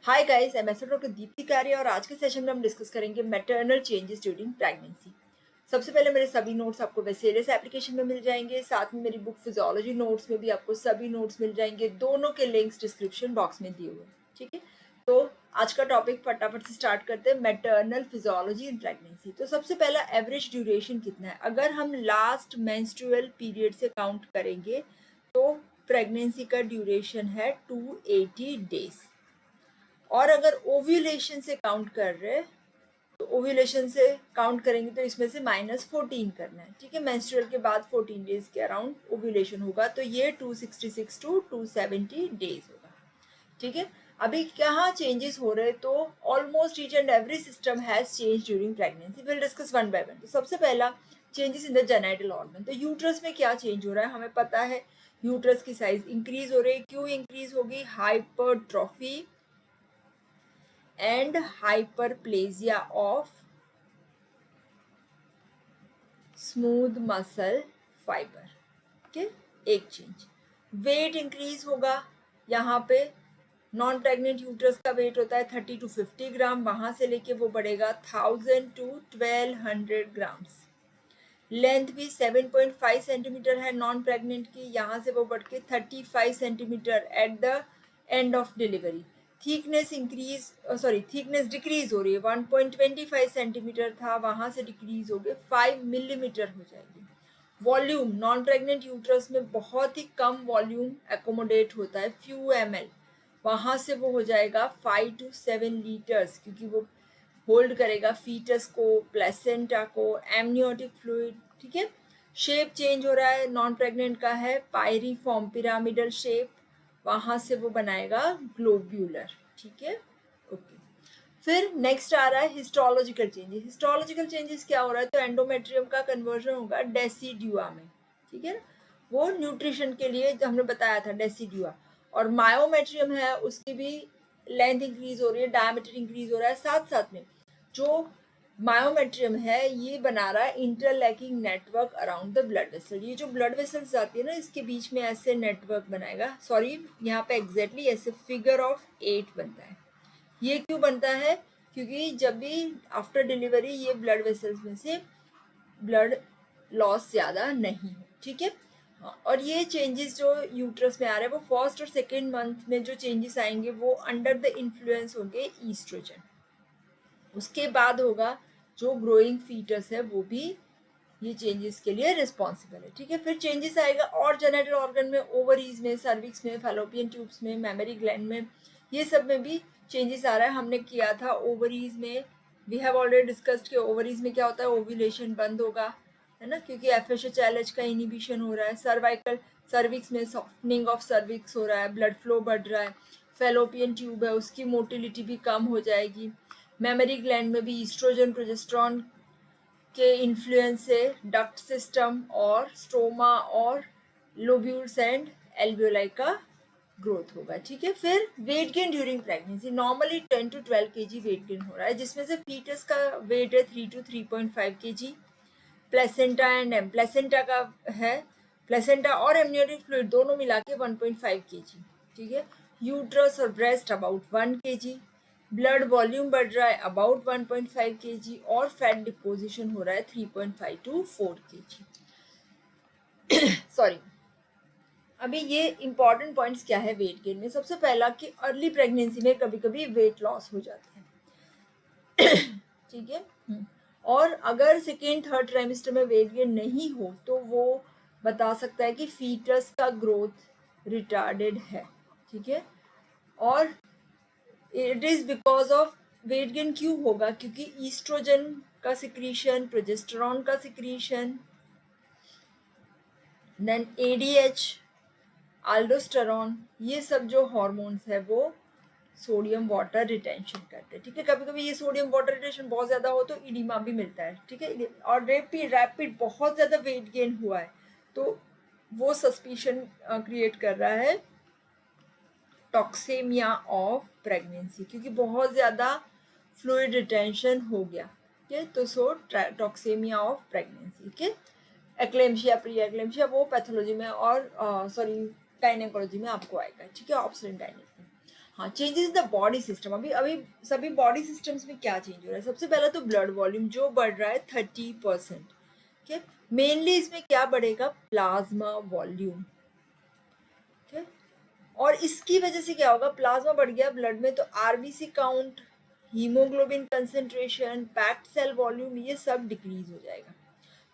Hi guys, I am doctor Deepti कार्य और आज के सेशन में हम डिस्कस करेंगे मैटरनल चेंजेस ड्यूरिंग प्रेगनेंसी। सबसे पहले मेरे सभी नोट्स आपको वेसेलियस एप्लीकेशन में मिल जाएंगे, साथ में मेरी बुक फिजियोलॉजी नोट्स में भी आपको सभी नोट्स मिल जाएंगे। दोनों के लिंक्स डिस्क्रिप्शन बॉक्स में दिए हुए हैं, ठीक है। तो आज का टॉपिक फटाफट से स्टार्ट करते हैं, मैटरनल फिजियोलॉजी इन प्रेगनेंसी। तो सबसे पहला, एवरेज ड्यूरेशन कितना है? अगर हम लास्ट मेंस्ट्रुअल पीरियड से काउंट करेंगे तो प्रेगनेंसी का ड्यूरेशन है 280 डेज। और अगर ओव्यूलेशन से काउंट कर रहे हैं तो ओव्यूलेशन से काउंट करेंगे तो इसमें से -14 करना है, ठीक है। मेंस्ट्रुअल के बाद 14 डेज के अराउंड ओव्यूलेशन होगा, तो ये 266 टू 270 डेज होगा, ठीक है। अभी कहाँ चेंजेस हो रहे हैं? तो almost each and every system has change during pregnancy. Will discuss one by one. तो सबसे पहला, changes in the genital organ. तो यूट्रस में क्या चेंज हो रहा है? हमें पता है यूट्रस की साइज इंक्रीज हो रही है। क्यों इंक्रीज होगी? Hypertrophy and hyperplasia of smooth muscle fibre, okay. एक चेंज, वेट इंक्रीज होगा। यहाँ पे नॉन प्रेग्नेंट यूट्रस का वेट होता है 30 to 50 ग्राम, वहां से लेके वो बढ़ेगा 1000 to 1200 ग्राम्स। लेंथ भी 7.5 सेंटीमीटर है नॉन प्रेग्नेंट की, यहाँ से वो बढ़ के 35 centimetre at the end of delivery. Thickness thickness decrease हो रही है। 1.25 सेंटीमीटर था, वहां से डिक्रीज हो गए 5 मिलीमीटर हो जाएगी। वॉल्यूम, नॉन प्रेग्नेंट यूट्रस में बहुत ही कम वॉल्यूम एकोमोडेट होता है, फ्यू ml, वहां से वो हो जाएगा 5 to 7 लीटर्स, क्योंकि वो होल्ड करेगा फीटस को, प्लेसेंटा को, एमनियोटिक फ्लूइड, ठीक है। शेप चेंज हो रहा है, नॉन प्रेग्नेंट का है पायरीफॉर्म पिरामिडल शेप, वहां से वो बनाएगा ग्लोब्यूलर, ठीक है, ओके। फिर नेक्स्ट आ रहा है हिस्टोलॉजिकल चेंजेस। हिस्टोलॉजिकल चेंजेस क्या हो रहा है? तो एंडोमेट्रियम का कन्वर्जन होगा डेसिड्यूआ में, ठीक है ना। वो न्यूट्रिशन के लिए हमने बताया था डेसिड्यूआ। और मायोमेट्रियम है, उसकी भी लेंथ इंक्रीज हो रही है, डायमीटर इंक्रीज हो रहा है। साथ साथ में जो मायोमेट्रियम है ये बना रहा है interlacing network around the blood vessel. ये जो ब्लड वेसल्स जाती है ना, इसके बीच में ऐसे नेटवर्क बनाएगा। सॉरी, यहाँ पे एग्जैक्टली ऐसे फिगर ऑफ 8 बनता है। ये क्यों बनता है? क्योंकि जब भी आफ्टर डिलीवरी ये ब्लड वेसल्स में से ब्लड लॉस ज़्यादा नहीं हो, ठीक है। और ये चेंजेस जो यूट्रस में आ रहे हैं वो फर्स्ट और सेकेंड मंथ में जो चेंजेस आएंगे वो अंडर द इन्फ्लुएंस होंगे ईस्ट्रोजन। उसके बाद होगा जो ग्रोइंग फीटस है वो भी ये चेंजेस के लिए रिस्पॉन्सिबल है, ठीक है। फिर चेंजेस आएगा और जेनेटल ऑर्गन में, ओवरीज में, सर्विक्स में, फैलोपियन ट्यूब्स में, मेमोरी ग्लैंड में, ये सब में भी चेंजेस आ रहा है। हमने किया था ओवरीज में, वी हैव ऑलरेडी डिस्कस्ड कि ओवरीज में क्या होता है, ओव्यूलेशन बंद होगा, है ना, क्योंकि FSH-LH का इनिबिशन हो रहा है। सर्विक्स में सॉफ्टनिंग ऑफ सर्विक्स हो रहा है, ब्लड फ्लो बढ़ रहा है। फैलोपियन ट्यूब है, उसकी मोटिलिटी भी कम हो जाएगी। मेमोरी ग्लैंड में भी ईस्ट्रोजन प्रोजेस्टेरॉन के इन्फ्लुएंस से डक्ट सिस्टम और स्टोमा और लोब्यूल्स एंड एल्वियोलाई का ग्रोथ होगा, ठीक है। फिर weight gain during pregnancy, normally 10 to 12 kg weight gain हो रहा है, जिसमें से फीटस का वेट है 3 to 3.5 kg। Placenta and placenta का है, प्लेसेंटा और एमनियोटिक फ्लूइड दोनों मिला के 1.5 kg, ठीक है। यूट्रस और breast about 1 kg। Blood volume बढ़ रहा है अबाउट 1.5 kg और फैट डिपोजिशन हो रहा है 3.5 to 4 kg। सॉरी, अभी ये इंपॉर्टेंट पॉइंट्स क्या है वेट गेन में? सबसे पहला कि अर्ली प्रेगनेंसी में कभी कभी वेट लॉस हो जाता है, ठीक है। और अगर सेकेंड थर्ड ट्राइमेस्टर में वेट गेन नहीं हो तो वो बता सकता है कि फीटस का ग्रोथ रिटार्डेड है, ठीक है। और it is because of weight gain क्यों होगा? क्योंकि ईस्ट्रोजन का सिक्रीशन, प्रोजेस्टेरॉन का सिक्रीशन, देन ADH, आल्डोस्टेरॉन, ये सब जो हॉर्मोन्स है वो सोडियम वाटर रिटेंशन करते हैं, ठीक है। कभी कभी ये सोडियम वाटर रिटेंशन बहुत ज़्यादा हो तो इडिमा भी मिलता है, ठीक है। और रैपिड बहुत ज़्यादा वेट गेन हुआ है तो वो सस्पिशन क्रिएट कर रहा है टॉक्सेमिया ऑफ प्रेगनेंसी, क्योंकि बहुत ज़्यादा फ्लूइड रिटेंशन हो गया, ठीक है। तो सो टॉक्सेमिया ऑफ प्रेगनेंसी, ठीक है। एक्लेम्शिया, प्री एक्लेम्शिया वो पैथोलॉजी में और गायनेकोलॉजी में आपको आएगा, ठीक है, ऑब्स्टेट्रिक गायनेक में। हाँ, changes in the body system. अभी अभी सभी बॉडी सिस्टम्स में क्या चेंज हो रहा है? सबसे पहला तो ब्लड वॉल्यूम जो बढ़ रहा है 30%। ठीक, मेनली इसमें क्या बढ़ेगा? Plasma volume. ठीक, और इसकी वजह से क्या होगा? प्लाज्मा बढ़ गया ब्लड में तो RBC count, haemoglobin concentration, packed cell volume, ये सब डिक्रीज हो जाएगा।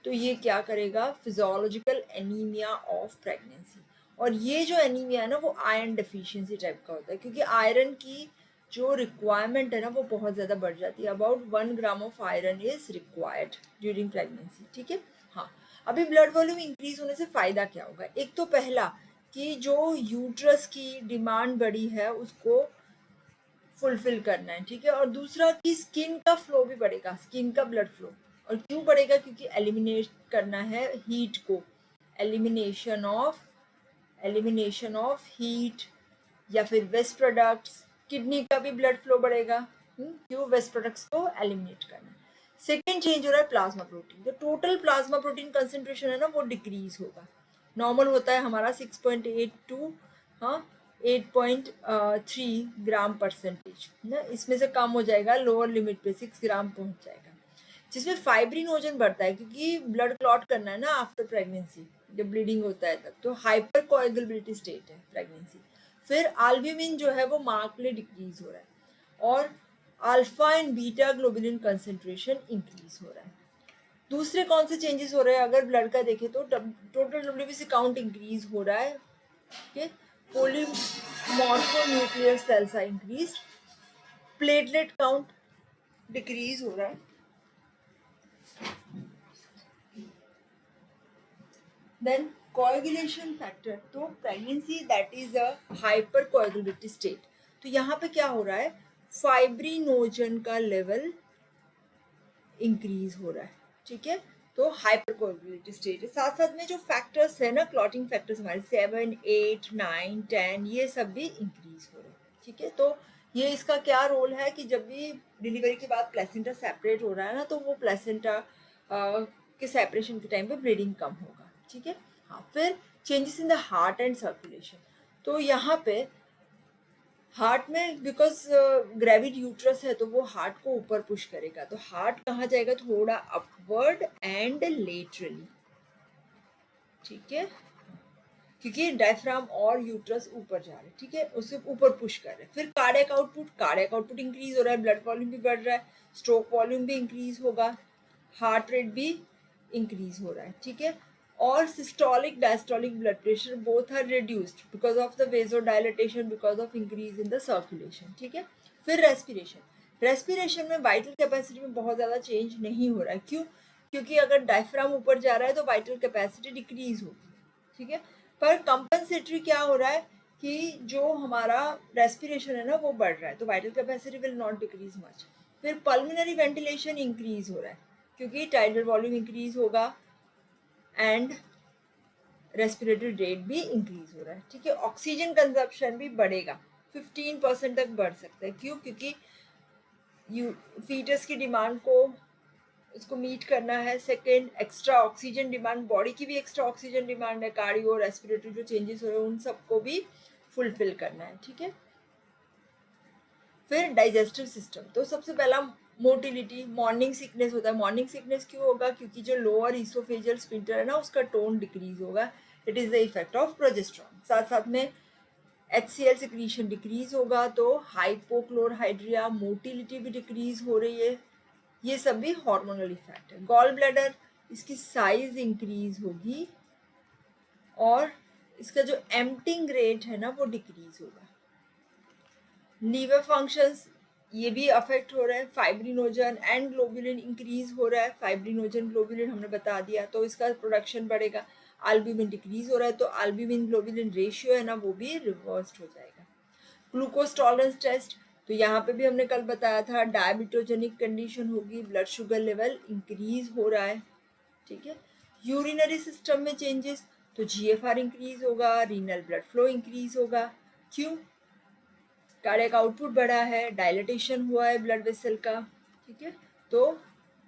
तो ये क्या करेगा? Physiological anaemia of pregnancy. और ये जो एनीमिया है ना वो आयरन डेफिशिएंसी टाइप का होता है, क्योंकि आयरन की जो रिक्वायरमेंट है ना वो बहुत ज़्यादा बढ़ जाती है। About 1 gram of iron is required during pregnancy. ठीक है, हाँ। अभी ब्लड वॉल्यूम इंक्रीज होने से फ़ायदा क्या होगा? एक तो पहला कि जो यूट्रस की डिमांड बढ़ी है उसको फुलफिल करना है। ठीक है, और दूसरा कि स्किन का फ्लो भी बढ़ेगा, स्किन का ब्लड फ्लो। और क्यों बढ़ेगा? क्योंकि एलिमिनेट करना है हीट को, एलिमिनेशन ऑफ हीट या फिर वेस्ट प्रोडक्ट्स। किडनी का भी ब्लड फ्लो बढ़ेगा। क्यों? वेस्ट प्रोडक्ट्स को एलिमिनेट करना। सेकेंड चेंज हो रहा है प्लाज्मा प्रोटीन। तो टोटल प्लाज्मा प्रोटीन कंसेंट्रेशन है ना वो डिक्रीज होगा। नॉर्मल होता है हमारा 6.8 टू, हाँ, 8.3 ग्राम परसेंटेज ना, इसमें से कम हो जाएगा, लोअर लिमिट पे 6 ग्राम पहुंच जाएगा। जिसमें फाइब्रिनोजन बढ़ता है क्योंकि ब्लड क्लॉट करना है ना आफ्टर प्रेगनेंसी, जब ब्लीडिंग होता है तब। तो हाइपर कोएगुलेबिलिटी स्टेट है प्रेगनेंसी। फिर एल्ब्यूमिन जो है वो मार्कली डिक्रीज हो रहा है और alpha and beta globulin concentration increase हो रहा है। दूसरे कौन से चेंजेस हो रहे हैं? अगर ब्लड का देखें तो टोटल डब्ल्यूबीसी काउंट इंक्रीज हो रहा है। Okay, polymorphonuclear cells are increase, platelet count decrease हो रहा है। देन कोएगुलेशन फैक्टर, तो pregnancy that is a hyper coagulability state. तो यहाँ पे क्या हो रहा है? फाइब्रिनोजन का लेवल इंक्रीज हो रहा है। ठीक है, तो हाइपर कोएगुलेबिलिटी स्टेट है। साथ साथ में जो फैक्टर्स है ना, क्लॉटिंग फैक्टर्स हमारे 7, 8, 9, 10, ये सब भी इंक्रीज हो रहे हैं। ठीक है, तो ये इसका क्या रोल है कि जब भी डिलीवरी के बाद प्लेसेंटा सेपरेट हो रहा है ना, तो वो प्लेसेंटा के सेपरेशन के टाइम पे ब्लीडिंग कम होगा। ठीक है, हाँ। फिर changes in the heart and circulation. तो यहाँ पे हार्ट में बिकॉज ग्रेविड यूट्रस है तो वो हार्ट को ऊपर पुश करेगा, तो हार्ट कहाँ जाएगा? थोड़ा अपवर्ड एंड लेटरली। ठीक है, क्योंकि डायफ्राम और यूट्रस ऊपर जा रहे हैं। ठीक है, उससे ऊपर पुश कर रहे हैं। फिर कार्डियक आउटपुट इंक्रीज हो रहा है, ब्लड वॉल्यूम भी बढ़ रहा है, स्ट्रोक वॉल्यूम भी इंक्रीज होगा, हार्ट रेट भी इंक्रीज हो रहा है। ठीक है, और systolic diastolic blood pressure both are reduced because of the vasodilatation, because of increase in the circulation. ठीक है, फिर रेस्पिरेशन में वाइटल कैपेसिटी में बहुत ज़्यादा चेंज नहीं हो रहा है। क्यों? क्योंकि अगर डायफ्राम ऊपर जा रहा है तो वाइटल कैपेसिटी डिक्रीज होगी। ठीक है, पर कंपनसेटरी क्या हो रहा है कि जो हमारा रेस्पिरेशन है ना वो बढ़ रहा है, तो vital capacity will not decrease much. फिर पल्मोनरी वेंटिलेशन इंक्रीज हो रहा है क्योंकि टाइडल वॉल्यूम इंक्रीज होगा एंड रेस्पिरेटरी रेट भी इंक्रीज हो रहा है। ठीक है, ऑक्सीजन कंजप्शन भी बढ़ेगा, 15% तक बढ़ सकता है। क्यों? क्योंकि फीटस की डिमांड को उसको मीट करना है। Second, extra oxygen demand, body की भी एक्स्ट्रा ऑक्सीजन डिमांड है, कार्डियो रेस्पिरेटरी जो चेंजेस हो रहे हैं उन सबको भी फुलफिल करना है। ठीक है, फिर डाइजेस्टिव सिस्टम। तो सबसे पहला मोटिलिटी, मॉर्निंग सिकनेस होता है। मॉर्निंग सिकनेस क्यों होगा? क्योंकि जो लोअर इसोफेजियल स्फिंक्टर है ना उसका टोन डिक्रीज होगा। It is the effect of progesterone. साथ साथ में HCl सिक्रीशन डिक्रीज होगा, तो हाइपोक्लोरहाइड्रिया, मोटिलिटी भी डिक्रीज हो रही है। ये सब भी हार्मोनल इफेक्ट है। गॉल ब्लैडर, इसकी साइज इंक्रीज होगी और इसका जो एम्प्टिंग रेट है ना वो डिक्रीज होगा। लीवर फंक्शंस ये भी अफेक्ट हो रहा है। फाइब्रिनोजन एंड ग्लोबुलिन इंक्रीज हो रहा है। फाइब्रिनोजन ग्लोबुलिन हमने बता दिया, तो इसका प्रोडक्शन बढ़ेगा। एल्ब्यूमिन डिक्रीज हो रहा है, तो एल्ब्यूमिन ग्लोबुलिन रेशियो है ना वो भी रिवर्स्ड हो जाएगा। ग्लूकोज टॉलरेंस टेस्ट, तो यहाँ पे भी हमने कल बताया था डायबिटोजेनिक कंडीशन होगी, ब्लड शुगर लेवल इंक्रीज हो रहा है। ठीक है, यूरिनरी सिस्टम में चेंजेस, तो GFR इंक्रीज होगा, रीनल ब्लड फ्लो इंक्रीज होगा। क्यों? कार्डियक आउटपुट बढ़ा है, डायलेटेशन हुआ है ब्लड वेसल का। ठीक है, तो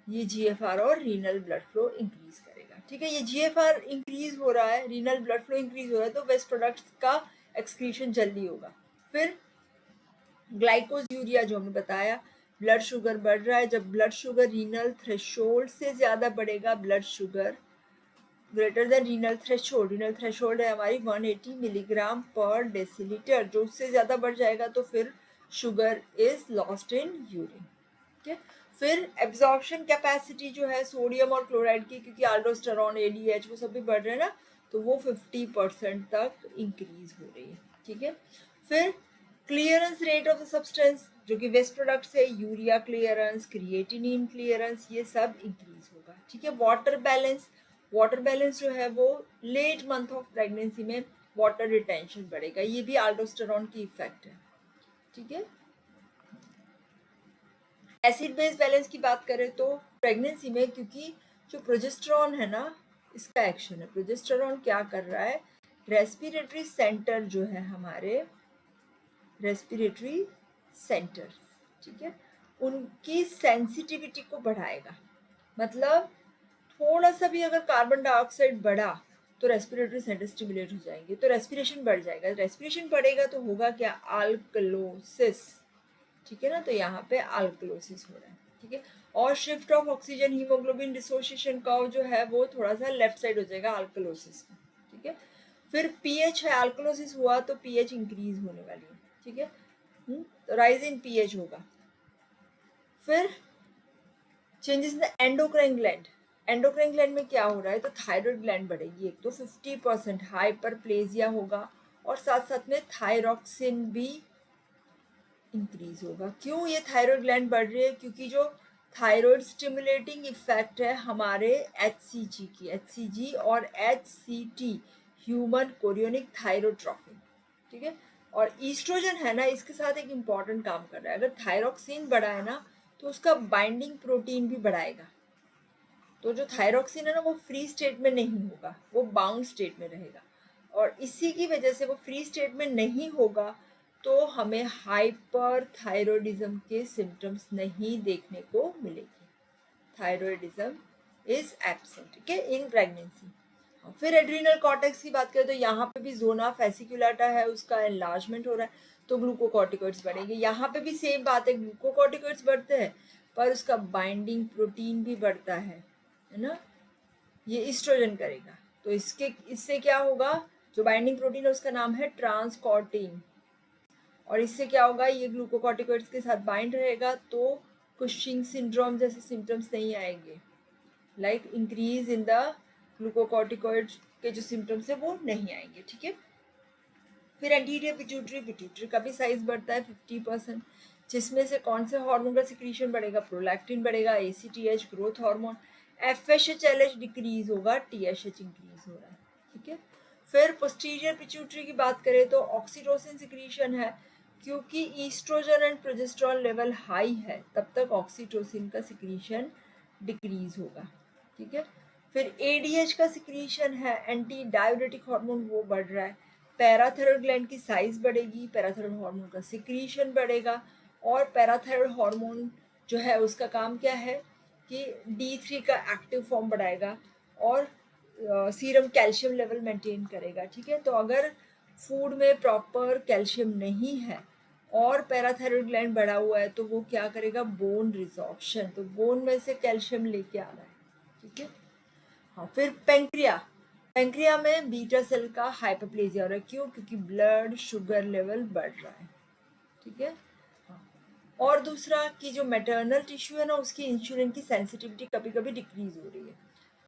ये GFR और रीनल ब्लड फ्लो इंक्रीज करेगा। ठीक है, ये GFR इंक्रीज हो रहा है, रीनल ब्लड फ्लो इंक्रीज हो रहा है, तो वेस्ट प्रोडक्ट्स का एक्सक्रीशन जल्दी होगा। फिर ग्लाइकोज्यूरिया जो हमने बताया, ब्लड शुगर बढ़ रहा है, जब ब्लड शुगर रीनल थ्रेशोल्ड से ज़्यादा बढ़ेगा, blood sugar greater than renal threshold है हमारी 180 मिलीग्राम पर डेसीलीटर, जो उससे ज़्यादा बढ़ जाएगा तो फिर sugar is lost in urine. ठीक है, फिर एब्जॉर्प्शन कैपेसिटी जो है सोडियम और क्लोराइड की, क्योंकि आल्डोस्टेरॉन एडीएच वो सब भी बढ़ रहे हैं ना, तो वो 50% तक इंक्रीज हो रही है। ठीक है, फिर clearance rate of the substance जो कि वेस्ट प्रोडक्ट्स है, यूरिया क्लियरेंस, क्रिएटिनिन क्लियरेंस, ये सब इंक्रीज होगा। ठीक है, वाटर बैलेंस जो है वो लेट मंथ ऑफ प्रेगनेंसी में वाटर रिटेंशन बढ़ेगा, ये भी आल्डोस्टेरॉन की इफेक्ट है। ठीक है, एसिड बेस बैलेंस की बात करें तो प्रेगनेंसी में, क्योंकि जो प्रोजेस्टेरॉन है ना, इसका एक्शन है, प्रोजेस्टेरॉन क्या कर रहा है, रेस्पिरेटरी सेंटर जो है हमारे रेस्पिरेटरी सेंटर्स, ठीक है, उनकी सेंसिटिविटी को बढ़ाएगा। मतलब थोड़ा सा भी अगर कार्बन डाइऑक्साइड बढ़ा तो रेस्पिरेटरी सेंटर स्टिमुलेट हो जाएंगे, तो रेस्पिरेशन बढ़ जाएगा, रेस्पिरेशन बढ़ेगा तो होगा क्या, अल्कलोसिस। ठीक है ना, तो यहाँ पे अल्कलोसिस हो रहा है। ठीक है, और shift of oxygen haemoglobin dissociation curve जो है वो थोड़ा सा लेफ्ट साइड हो जाएगा अल्कलोसिस में। ठीक है, फिर पीएच है, अल्कलोसिस हुआ तो पीएच इंक्रीज होने वाली है। ठीक है, तो राइज इन पीएच होगा। फिर changes in the endocrine gland, endocrine gland में क्या हो रहा है, तो थायराइड ग्लैंड बढ़ेगी, एक तो 50% हाइपरप्लेजिया होगा, और साथ साथ में थायरॉक्सिन भी इंक्रीज होगा। क्यों ये थायराइड ग्लैंड बढ़ रही है, क्योंकि जो थायराइड स्टिमुलेटिंग इफेक्ट है हमारे एचसीजी की, एचसीजी और एचसीटी, ह्यूमन कोरियोनिक थायरोट्रॉफिन। ठीक है, और ईस्ट्रोजन है ना, इसके साथ एक इम्पॉर्टेंट काम कर रहा है, अगर थायरॉक्सिन बढ़ा है ना तो उसका बाइंडिंग प्रोटीन भी बढ़ाएगा, तो जो थायरॉक्सिन है ना वो फ्री स्टेट में नहीं होगा, वो बाउंड स्टेट में रहेगा, और इसी की वजह से वो फ्री स्टेट में नहीं होगा तो हमें हाइपर थायरॉयडिज्म के सिम्टम्स नहीं देखने को मिलेगी। थायरॉयडिज्म इज एब्सेंट, ठीक है, इन प्रेगनेंसी। फिर एड्रीनल कॉर्टेक्स की बात करें तो यहाँ पे भी जोना फेसिकुलाटा है, उसका एनलार्जमेंट हो रहा है, तो ग्लूकोकॉर्टिकॉइड्स बढ़ेंगे। यहाँ पे भी सेम बात है, ग्लूकोकॉर्टिकॉइड्स बढ़ते हैं पर उसका बाइंडिंग प्रोटीन भी बढ़ता है ना, ये ईस्ट्रोजन करेगा, तो इससे क्या होगा, जो बाइंडिंग प्रोटीन है उसका नाम है ट्रांसकॉर्टिन, और इससे क्या होगा, ये ग्लूकोकॉर्टिकॉइड्स के साथ बाइंड रहेगा तो कुशिंग सिंड्रोम जैसे सिम्टम्स नहीं आएंगे, like increase in the glucocorticoid के जो सिम्टम्स है वो नहीं आएंगे। ठीक है, फिर एंटीरियर पिट्यूटरी का भी साइज बढ़ता है 50%, जिसमें से कौन से हार्मोन का सिक्रीशन बढ़ेगा, प्रोलैक्टिन बढ़ेगा, एसीटीएच ग्रोथ हार्मोन, एफएसएचएलएच डिक्रीज होगा, टीएसएच इंक्रीज हो रहा है। ठीक है, फिर पोस्टीरियर पिट्यूटरी की बात करें तो ऑक्सीटोसिन सिक्रीशन है, क्योंकि oestrogen and progesterone level high है तब तक ऑक्सीटोसिन का सिक्रीशन डिक्रीज होगा। ठीक है, फिर एडीएच का सिक्रीशन है, एंटी डायबिटिक हार्मोन, वो बढ़ रहा है, पैराथायरॉयड ग्लैंड की साइज बढ़ेगी, पैराथायरॉयड हार्मोन का सिक्रीशन बढ़ेगा, और पैराथायरॉयड हार्मोन जो है उसका काम क्या है कि D3 का एक्टिव फॉर्म बढ़ाएगा और सीरम कैल्शियम लेवल मेंटेन करेगा। ठीक है, तो अगर फूड में प्रॉपर कैल्शियम नहीं है और पैराथायरॉयड ग्लैंड बढ़ा हुआ है तो वो क्या करेगा, बोन रिजॉर्प्शन, तो बोन में से कैल्शियम लेके आ रहा है। ठीक है, हाँ, फिर पेंक्रिया में बीटा सेल का हाइपरप्लेजिया हो रहा है, क्यों, क्योंकि ब्लड शुगर लेवल बढ़ रहा है। ठीक है, हाँ, और दूसरा कि जो मैटरनल टिश्यू है ना उसकी इंसुलिन की सेंसिटिविटी कभी कभी डिक्रीज हो रही है,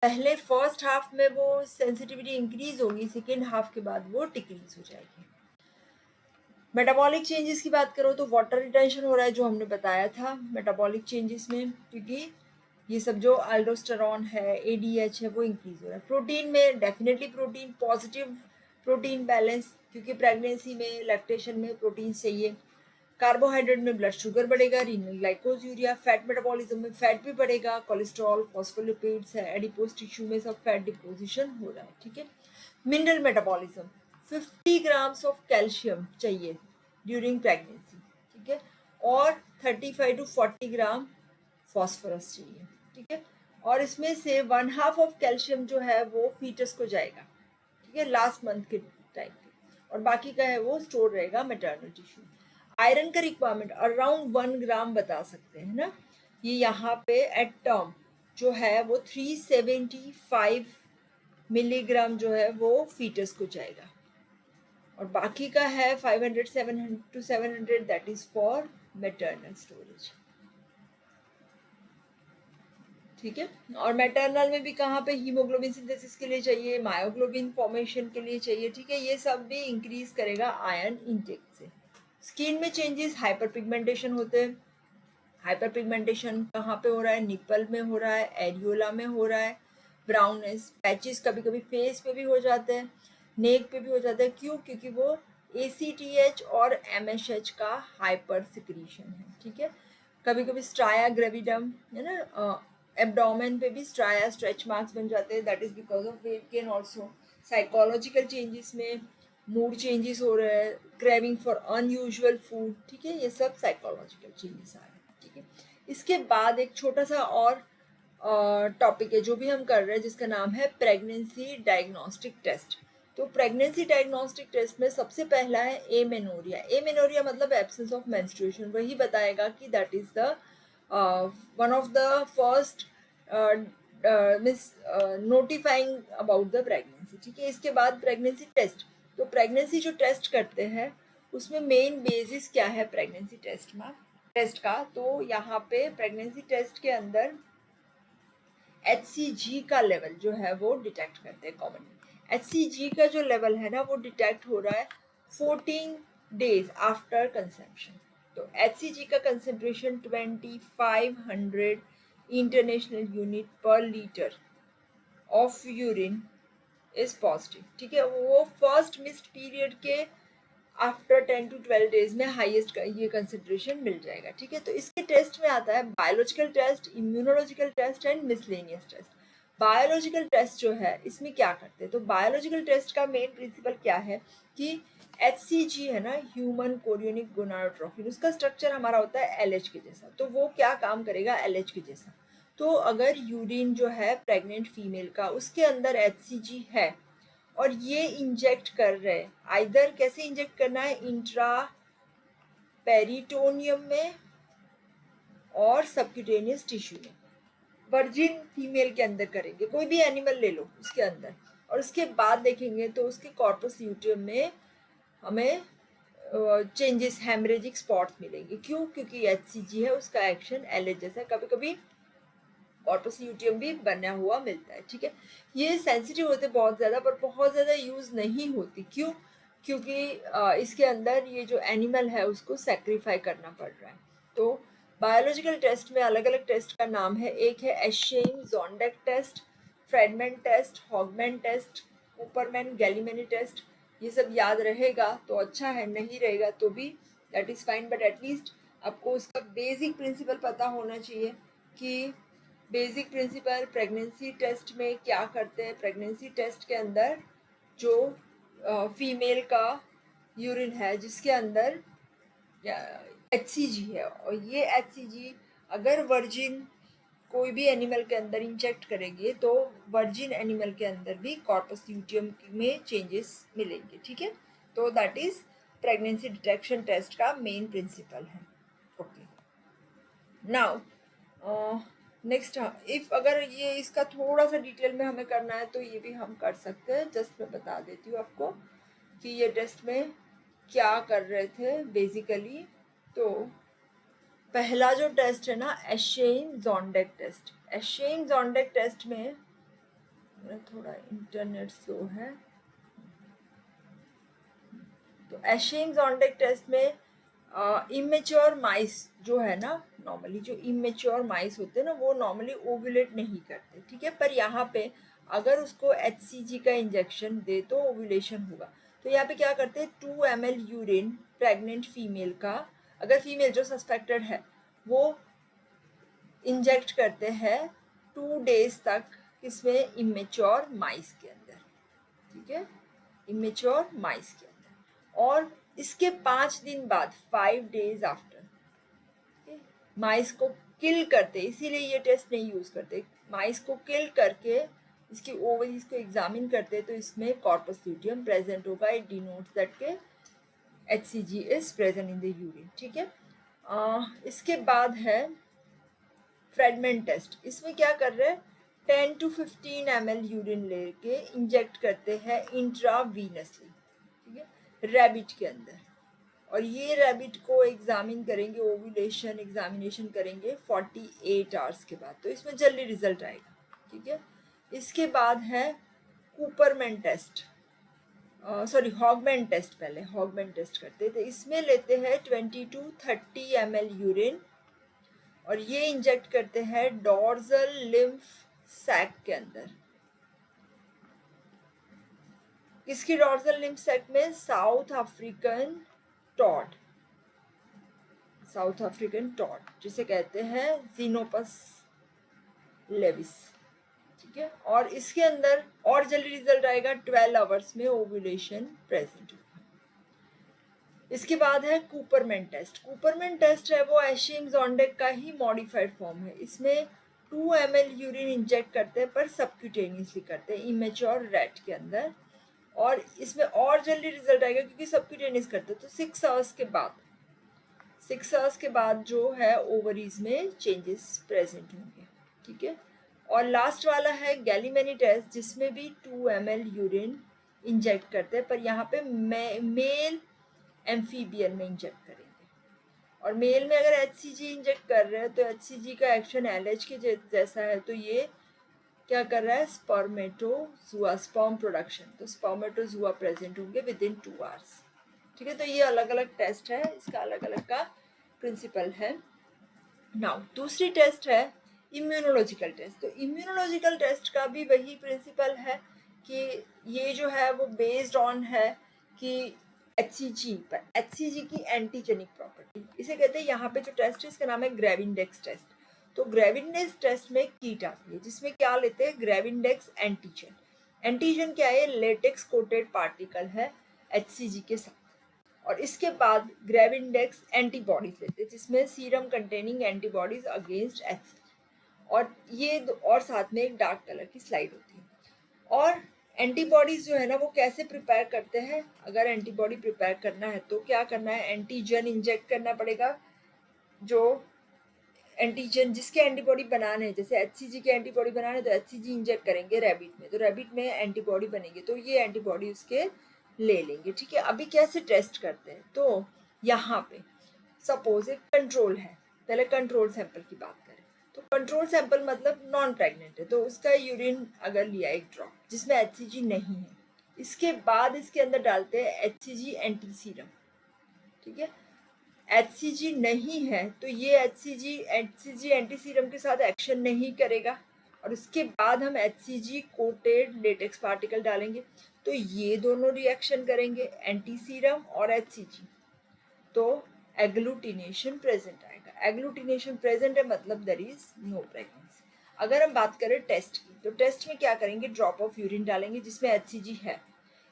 पहले फर्स्ट हाफ में वो सेंसिटिविटी इंक्रीज होगी, सेकेंड हाफ के बाद वो डिक्रीज हो जाएगी। मेटाबॉलिक चेंजेस की बात करो तो वाटर रिटेंशन हो रहा है, जो हमने बताया था मेटाबॉलिक चेंजेस में, क्योंकि ये सब जो अल्डोस्टेरॉन है, एडीएच है, वो इंक्रीज हो रहा है। प्रोटीन में definitely protein, positive protein balance, क्योंकि प्रेगनेंसी में लैक्टेशन में प्रोटीन चाहिए। कार्बोहाइड्रेट में ब्लड शुगर बढ़ेगा, रीनल ग्लाइकोज यूरिया, फैट मेटाबॉलिज्म में फैट भी बढ़ेगा, कोलेस्ट्रॉल, फॉस्फोलिपिड्स है, एडिपोज टिश्यू में सब फैट डिपोजिशन हो रहा है। ठीक है, mineral metabolism 50 grams of calcium चाहिए ड्यूरिंग प्रेगनेंसी। ठीक है, और 35 to 40 ग्राम फॉस्फोरस चाहिए। ठीक है, और इसमें से 1/2 ऑफ कैल्शियम जो है वो फीटस को जाएगा, ठीक है, लास्ट मंथ के टाइम पे, और बाकी का है वो स्टोर रहेगा मैटरनल टिश्यू। आयरन का रिक्वायरमेंट अराउंड 1 ग्राम बता सकते हैं ना, ये यहाँ पे एट टर्म जो है वो 375 मिलीग्राम जो है वो फीटस को जाएगा, और बाकी का है 500 700 to 700 that is for maternal storage. ठीक है, और मैटरनल में भी कहाँ पे हीमोग्लोबिन सिंथेसिस के लिए चाहिए, मायोग्लोबिन फॉर्मेशन के लिए चाहिए। ठीक है, ये सब भी इंक्रीज करेगा आयरन इंटेक से। स्किन में चेंजेस, हाइपर पिगमेंटेशन होते हैं। हाइपर पिगमेंटेशन कहाँ पे हो रहा है, निपल में हो रहा है, एरियोला में हो रहा है। ब्राउननेस पैचेस कभी कभी फेस पे भी हो जाते हैं, नेक पे भी हो जाता है। क्यों? क्योंकि वो ACTH और MSH का हाइपर सिक्रीशन है। ठीक है, कभी कभी स्ट्राया ग्रेविडम है ना, एब्डोमेन पे भी स्ट्राया स्ट्रेच मार्क्स बन जाते हैं, that is because of weight gain also. Psychological changes में मूड चेंजेस हो रहे हैं, क्रेविंग फॉर अनयूजुअल फूड। ठीक है, ये सब साइकोलॉजिकल चेंजेस आ रहे हैं। ठीक है, इसके बाद एक छोटा सा और टॉपिक है जो भी हम कर रहे हैं, जिसका नाम है प्रेगनेंसी डायग्नोस्टिक टेस्ट। तो प्रेगनेंसी डायग्नोस्टिक टेस्ट में सबसे पहला है एमेनोरिया। एमेनोरिया मतलब एब्सेंस ऑफ मेंस्ट्रुएशन, वही बताएगा कि that is the one of the first means notifying about the pregnancy. ठीक है, इसके बाद प्रेगनेंसी टेस्ट। तो प्रेगनेंसी जो टेस्ट करते हैं उसमें मेन बेसिस क्या है प्रेगनेंसी टेस्ट का, तो यहाँ पे प्रेगनेंसी टेस्ट के अंदर HCG का लेवल जो है वो डिटेक्ट करते हैं कॉमनली। HCG का जो लेवल है ना वो डिटेक्ट हो रहा है 14 डेज आफ्टर कंसेप्शन। तो HCG का concentration 2500 international unit per litre of urine is positive. ठीक है, वो फर्स्ट मिस्ड पीरियड के आफ्टर 10 to 12 डेज में हाईएस्ट ये कंसेंट्रेशन मिल जाएगा। ठीक है, तो इसके टेस्ट में आता है biological test, immunological test and miscellaneous test. Biological test जो है इसमें क्या करते हैं, तो बायोलॉजिकल टेस्ट का मेन प्रिंसिपल क्या है कि HCG है ना, ह्यूमन कोरियोनिक गोनाडोट्रोफिन, उसका स्ट्रक्चर हमारा होता है LH के जैसा। तो वो क्या काम करेगा LH के जैसा। तो अगर यूरिन जो है प्रेग्नेंट फीमेल का उसके अंदर HCG है और ये इंजेक्ट कर रहे हैं, आइदर कैसे इंजेक्ट करना है, इंट्रा पेरिटोनियम में और सबक्यूटेनियस टिश्यू में, वर्जिन फीमेल के अंदर करेंगे, कोई भी एनिमल ले लो उसके अंदर, और उसके बाद देखेंगे तो उसके कॉर्पस ल्यूटियम में हमें चेंजेस, हेमरेजिक स्पॉट्स मिलेंगे। क्यों? क्योंकि HCG है, उसका एक्शन LH जैसा, कभी कभी कॉर्पस ल्यूटियम भी बना हुआ मिलता है। ठीक है, ये सेंसिटिव होते बहुत ज़्यादा, पर बहुत ज़्यादा यूज़ नहीं होती। क्यों? क्योंकि इसके अंदर ये जो एनिमल है उसको सेक्रीफाई करना पड़ रहा है। तो बायोलॉजिकल टेस्ट में अलग अलग टेस्ट का नाम है, एक है Aschheim Zondek test, Friedman test, Hogben test, Kupperman Galli Mainini test. ये सब याद रहेगा तो अच्छा है, नहीं रहेगा तो भी that is fine, but at least आपको उसका बेसिक प्रिंसिपल पता होना चाहिए कि बेसिक प्रिंसिपल प्रेगनेंसी टेस्ट में क्या करते हैं। प्रेगनेंसी टेस्ट के अंदर जो फीमेल का यूरिन है जिसके अंदर HCG है, और ये HCG अगर वर्जिन कोई भी एनिमल के अंदर इंजेक्ट करेंगे तो वर्जिन एनिमल के अंदर भी कॉर्पस ल्यूटियम में चेंजेस मिलेंगे। ठीक है, तो that is pregnancy detection test का मेन प्रिंसिपल है। ओके, नाउ नेक्स्ट, इफ अगर ये इसका थोड़ा सा डिटेल में हमें करना है तो ये भी हम कर सकते हैं। जस्ट मैं बता देती हूँ आपको कि ये टेस्ट में क्या कर रहे थे बेसिकली। तो पहला जो टेस्ट है ना, एशेन जोंडेक टेस्ट। एशेन जोंडेक टेस्ट में मेरा थोड़ा इंटरनेट स्लो है, तो एशेन जोंडेक टेस्ट में इमेच्योर माइस जो है ना, नॉर्मली जो इमेच्योर माइस होते हैं ना वो नॉर्मली ओव्यूलेट नहीं करते। ठीक है, पर यहाँ पे अगर उसको HCG का इंजेक्शन दे तो ओव्यूलेशन होगा। तो यहाँ पे क्या करते हैं, 2 ml यूरिन प्रेग्नेंट फीमेल का, अगर फीमेल जो सस्पेक्टेड है वो इंजेक्ट करते हैं 2 डेज तक, किसमें, इमेच्योर माइस के अंदर। ठीक है, इमेच्योर माइस के अंदर, और इसके 5 दिन बाद 5 डेज आफ्टर माइस को किल करते, इसीलिए ये टेस्ट नहीं यूज करते, माइस को किल करके इसकी ओवरीज को एग्जामिन करते तो इसमें कॉर्पस ल्यूटियम प्रेजेंट होगा। इट डिनोट्स दैट के HCG is present in the urine, ठीक है। इसके बाद है फ्रेगमेंट टेस्ट। इसमें क्या कर रहे हैं, 10 to 15 ml यूरिन लेके इंजेक्ट करते हैं इंट्रावीनसली, ठीक है, रैबिट के अंदर। और ये रैबिट को एग्जामिन करेंगे, ओव्यूलेशन एग्जामिनेशन करेंगे 48 आवर्स के बाद, तो इसमें जल्दी रिजल्ट आएगा, ठीक है। इसके बाद है कूपरमैन टेस्ट, सॉरी हॉगमैन टेस्ट। पहले हॉगमैन टेस्ट करते थे, इसमें लेते हैं 20 to 30 ml यूरिन और ये इंजेक्ट करते हैं डॉर्सल लिम्फ सैक के अंदर। किसकी डॉर्सल लिम्फ सैक में, South African toad, South African toad जिसे कहते हैं जीनोपस लेविस, ठीक है। और इसके अंदर और जल्दी रिजल्ट आएगा, 12 आवर्स में ओव्यूलेशन प्रेजेंट होगा। इसके बाद है कूपरमैन टेस्ट। कूपरमैन टेस्ट है वो एशियम जोंडेक का ही मॉडिफाइड फॉर्म है। इसमें 2 ml यूरिन इंजेक्ट करते हैं पर सबक्यूटेनियसली करते हैं इमेच्योर रैट के अंदर, और इसमें और जल्दी रिजल्ट आएगा क्योंकि सबक्यूटेनियस करते हैं। तो 6 आवर्स के बाद जो है ओवरीज में चेंजेस प्रेजेंट होंगे, ठीक है। और लास्ट वाला है गैलीमैनी टेस्ट, जिसमें भी 2 ml यूरिन इंजेक्ट करते हैं पर यहाँ पे मेल एम्फीबियन में इंजेक्ट करेंगे। और मेल में अगर HCG इंजेक्ट कर रहे हैं तो HCG का एक्शन LH के जैसा है, तो ये क्या कर रहा है, स्पर्मेटोजुआ, स्पर्म प्रोडक्शन, तो स्पर्मेटोजुआ प्रेजेंट होंगे विद इन 2 आवर्स, ठीक है। तो ये अलग अलग टेस्ट है, इसका अलग अलग का प्रिंसिपल है। नाउ दूसरी टेस्ट है इम्यूनोलॉजिकल टेस्ट। तो इम्यूनोलॉजिकल टेस्ट का भी वही प्रिंसिपल है कि ये जो है वो बेस्ड ऑन है कि HCG पर, HCG की एंटीजेनिक प्रॉपर्टी इसे कहते हैं। यहाँ पे जो टेस्ट है इसका नाम है ग्रेविंडेक्स टेस्ट। तो ग्रेविंडेक्स टेस्ट में कीट आती है जिसमें क्या लेते हैं, ग्रेविंडेक्स एंटीजन। एंटीजन क्या है, लेटेक्स कोटेड पार्टिकल है HCG के साथ। और इसके बाद ग्रेविंडेक्स एंटीबॉडीज लेते हैं जिसमें serum containing antibodies against HCG, और ये और साथ में एक डार्क कलर की स्लाइड होती है। और एंटीबॉडीज जो है ना वो कैसे प्रिपेयर करते हैं, अगर एंटीबॉडी प्रिपेयर करना है तो क्या करना है, एंटीजन इंजेक्ट करना पड़ेगा। जो एंटीजन जिसके एंटीबॉडी बनाने हैं, जैसे HCG के एंटीबॉडी बनाने हैं तो HCG इंजेक्ट करेंगे रैबिट में, तो रैबिट में एंटीबॉडी बनेगी, तो ये एंटीबॉडी उसके ले लेंगे, ठीक है। अभी कैसे टेस्ट करते हैं, तो यहाँ पे सपोज एक कंट्रोल है, पहले कंट्रोल सैंपल की बात करें तो कंट्रोल सैंपल मतलब नॉन प्रेग्नेंट है, तो उसका यूरिन अगर लिया एक ड्रॉप जिसमें HCG नहीं है, इसके बाद इसके अंदर डालते हैं HCG एंटी सीरम, ठीक है। HCG नहीं है तो ये HCG एंटी सीरम के साथ एक्शन नहीं करेगा, और उसके बाद हम HCG कोटेड लेटेक्स पार्टिकल डालेंगे, तो ये दोनों रिएक्शन करेंगे, एंटी सीरम और HCG, तो एग्लूटिनेशन प्रेजेंट आएगा। एग्लूटिनेशन प्रेजेंट है मतलब देयर इज नो प्रेगनेंसी। अगर हम बात करें टेस्ट की, तो टेस्ट में क्या करेंगे, ड्रॉप ऑफ यूरिन डालेंगे जिसमें HCG है,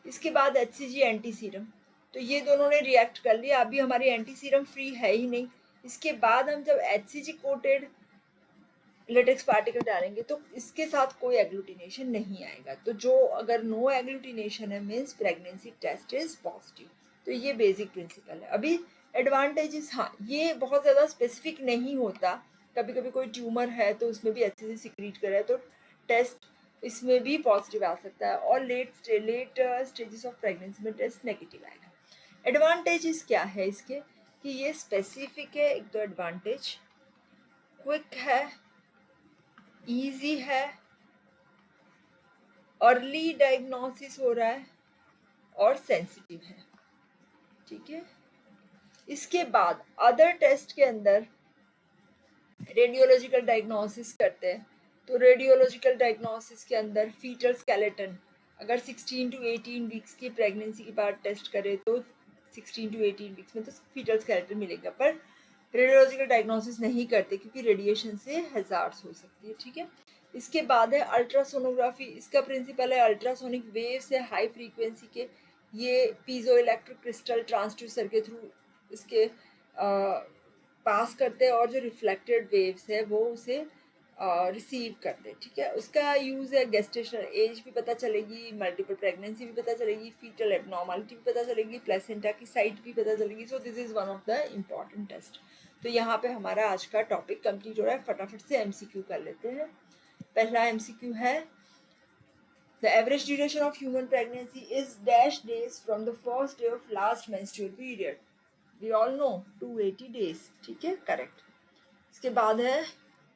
इसके बाद HCG एंटी सीरम, तो ये दोनों ने रिएक्ट कर लिया, अभी हमारी एंटी सीरम फ्री है ही नहीं। इसके बाद हम जब HCG कोटेड लेटेक्स पार्टिकल डालेंगे तो इसके साथ कोई एग्लूटिनेशन नहीं आएगा, तो जो अगर नो एग्लूटिनेशन है means pregnancy test is positive. तो ये बेसिक प्रिंसिपल है। अभी एडवांटेजेस, हाँ ये बहुत ज़्यादा स्पेसिफिक नहीं होता, कभी कभी कोई ट्यूमर है तो उसमें भी अच्छे से सिक्रीट करे तो टेस्ट इसमें भी पॉजिटिव आ सकता है, और लेट स्टेजेस ऑफ प्रेगनेंसी में टेस्ट नेगेटिव आएगा। एडवांटेजेस क्या है इसके, कि ये स्पेसिफिक है, एक तो एडवांटेज, क्विक है, इजी है, अर्ली डायग्नोसिस हो रहा है और सेंसिटिव है, ठीक है। इसके बाद अदर टेस्ट के अंदर रेडियोलॉजिकल डायग्नोसिस करते हैं, तो रेडियोलॉजिकल डायग्नोसिस के अंदर फीटल स्केलेटन, अगर 16 to 18 वीक्स की प्रेगनेंसी के बाद टेस्ट करें तो 16 to 18 वीक्स में तो फीटल स्केलेटन मिलेगा, पर रेडियोलॉजिकल डायग्नोसिस नहीं करते क्योंकि रेडिएशन से हैजार्ड्स हो सकती है, ठीक है। इसके बाद है अल्ट्रासोनोग्राफी। इसका प्रिंसिपल है अल्ट्रासोनिक वेव से हाई फ्रीक्वेंसी के ये पीजो इलेक्ट्रिक क्रिस्टल ट्रांसड्यूसर के थ्रू इसके पास करते हैं, और जो रिफ्लेक्टेड वेव्स है वो उसे रिसीव कर दे, ठीक है। उसका यूज़ है गेस्टेशनल एज भी पता चलेगी, मल्टीपल प्रेगनेंसी भी पता चलेगी, फीटल एबनॉर्मलिटी भी पता चलेगी, प्लेसेंटा की साइट भी पता चलेगी। So this is one of the important test. तो यहाँ पे हमारा आज का टॉपिक कंप्लीट हो रहा है। फटाफट से एमसीक्यू कर लेते हैं। पहला एमसीक्यू है the average duration of human pregnancy is dash days from the first day of last menstrual period. We all know 280 days, ठीक है, करेक्ट। इसके बाद है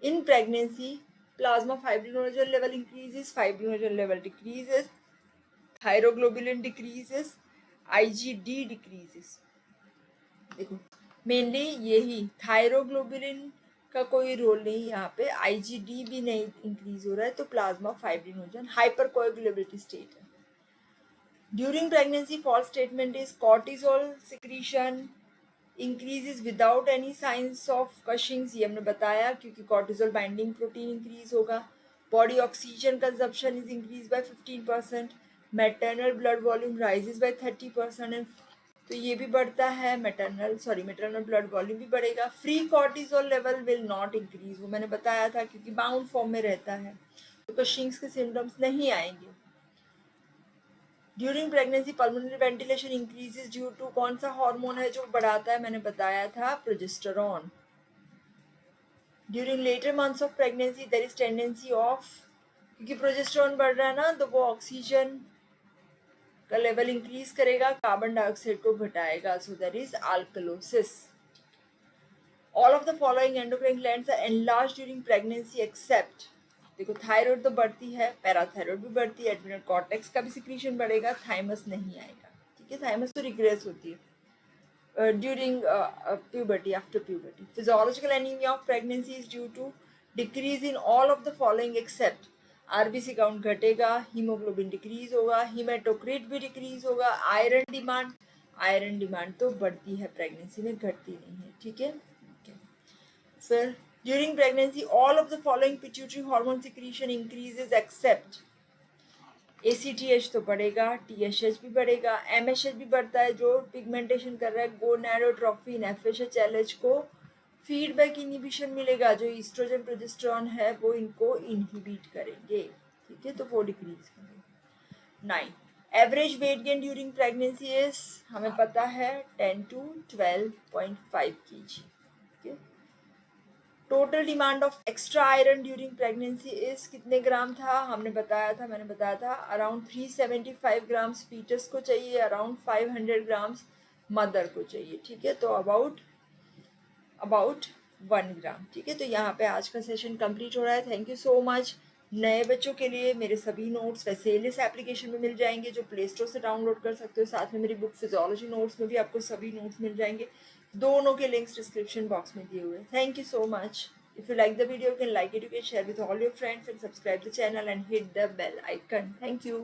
in pregnancy plasma fibrinogen level increases, fibrinogen level decreases, thyroglobulin decreases, IgD decreases. देखो mainly यही thyroglobulin का कोई role नहीं यहाँ पे, आईजीडी भी नहीं इंक्रीज हो रहा है, तो प्लाज्मा फाइब्रिनोजन हाइपरकोएगुलेबिलिटी स्टेट है। During pregnancy false statement is cortisol secretion increases without any signs of Cushing's, ये हमने बताया क्योंकि कॉर्टिसोल बाइंडिंग प्रोटीन इंक्रीज होगा। Body oxygen consumption is increase by 15%, maternal blood volume rises by 30%, तो ये भी बढ़ता है। मैटरनल ब्लड वॉल्यूम भी बढ़ेगा। Free cortisol level will not increase, वो मैंने बताया था क्योंकि बाउंड फॉर्म में रहता है, तो कशिंग्स के सिम्टम्स नहीं आएंगे। During pregnancy pulmonary ventilation increases due to, कौन सा हार्मोन है जो बढ़ाता है, मैंने बताया था progesterone. During later months of pregnancy there is tendency of, क्योंकि प्रोजेस्टेरॉन बढ़ रहा है ना, तो वो ऑक्सीजन का लेवल इंक्रीज करेगा, कार्बन डाइऑक्साइड को घटाएगा, so there is alkalosis. All of the following endocrine glands are enlarged during pregnancy except, देखो थायराइड तो बढ़ती है, पैराथायराइड भी बढ़ती है, एड्रिनल कॉर्टेक्स का भी सिक्रीशन बढ़ेगा, थाइमस नहीं आएगा, ठीक है। थाइमस तो रिग्रेस होती है during puberty, after puberty. Physiological anaemia of pregnancy is due to decrease in all of the following except, RBC count घटेगा, हीमोग्लोबिन डिक्रीज होगा, हीमेटोक्रिट भी डिक्रीज होगा, आयरन डिमांड तो बढ़ती है प्रेगनेंसी में, घटती नहीं है, ठीक है। फिर during pregnancy all of the following pituitary hormone secretion increases except, ACTH तो बढ़ेगा, TSH भी बढ़ेगा, MSH भी बढ़ता है जो पिगमेंटेशन कर रहा है, गोनाडोट्रोफिन, FSH, LH को फीडबैक इनहिबिशन मिलेगा, जो ईस्ट्रोजन प्रोजेस्टेरॉन है वो इनको इनहिबिट करेंगे, ठीक है, तो वो डिक्रीज करेंगे। 9 average weight gain during pregnancy is, हमें पता है 10 to 12.5 kg, ठीक है। Total demand of extra iron during pregnancy is, कितने ग्राम था, मैंने बताया था अराउंड 375 ग्राम्स फीटस को चाहिए, अराउंड 500 ग्राम्स मदर को चाहिए, ठीक है, तो अबाउट 1 ग्राम, ठीक है। तो यहाँ पे आज का सेशन कंप्लीट हो रहा है। Thank you so much. नए बच्चों के लिए मेरे सभी नोट्स वैसेलियस एप्लीकेशन में मिल जाएंगे, जो प्ले स्टोर से डाउनलोड कर सकते हो। साथ में मेरी बुक फिजियोलॉजी नोट्स में भी आपको सभी नोट्स मिल जाएंगे। दोनों के लिंक्स डिस्क्रिप्शन बॉक्स में दिए हुए हैं। Thank you so much. If you like the video, you can like it, you can share with all your friends and subscribe the channel and hit the bell icon. Thank you.